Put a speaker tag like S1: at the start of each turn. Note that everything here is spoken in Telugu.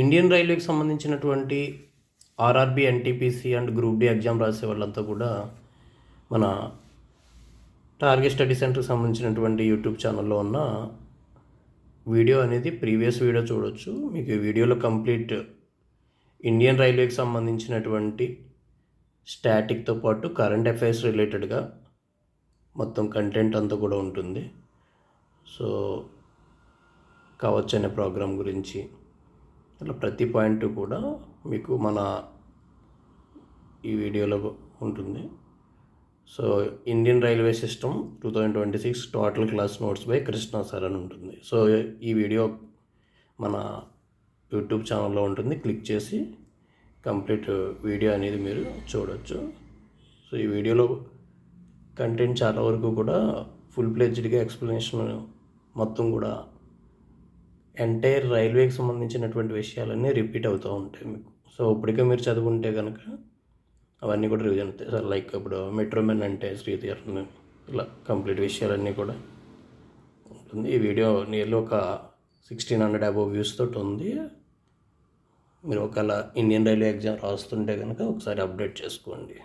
S1: ఇండియన్ రైల్వేకి సంబంధించినటువంటి RRB, NTPC and group D exam రాసే వాళ్ళంతా కూడా మన టార్గెట్ స్టడీ సెంటర్కి సంబంధించినటువంటి యూట్యూబ్ ఛానల్లో ఉన్న వీడియో అనేది ప్రీవియస్ వీడియో చూడొచ్చు. మీకు ఈ వీడియోలో కంప్లీట్ ఇండియన్ రైల్వేకి సంబంధించినటువంటి స్టాటిక్తో పాటు కరెంట్ అఫైర్స్ రిలేటెడ్గా మొత్తం కంటెంట్ అంతా కూడా ఉంటుంది. సో కవచ్ అనే ప్రోగ్రాం గురించి అలా ప్రతి పాయింట్ కూడా మీకు మన ఈ వీడియోలో ఉంటుంది. So Indian railway system 2026 total class notes by Krishna sir అని ఉంటుంది. సో ఈ వీడియో మన యూట్యూబ్ ఛానల్లో ఉంటుంది. క్లిక్ చేసి కంప్లీట్ వీడియో అనేది మీరు చూడవచ్చు. సో ఈ వీడియోలో కంటెంట్ చాలా వరకు కూడా ఫుల్ ప్లెడ్జ్డ్గా ఎక్స్ప్లెనేషన్ మొత్తం కూడా ఎంటైర్ రైల్వేకి సంబంధించినటువంటి విషయాలన్నీ రిపీట్ అవుతూ ఉంటాయి మీకు. సో ఇప్పటికే మీరు చదువుకుంటే కనుక అవన్నీ కూడా రివిజన్ అవుతాయి. సార్ లైక్ ఇప్పుడు మెట్రోమెన్ అంటే శ్రీధర్ని ఇలా కంప్లీట్ విషయాలన్నీ కూడా ఉంటుంది. ఈ వీడియో నియర్లీ ఒక 1600 అబోవ్ వ్యూస్ తోటి ఉంది. మీరు ఒకవేళ ఇండియన్ రైల్వే ఎగ్జామ్ రాస్తుంటే కనుక ఒకసారి అప్డేట్ చేసుకోండి.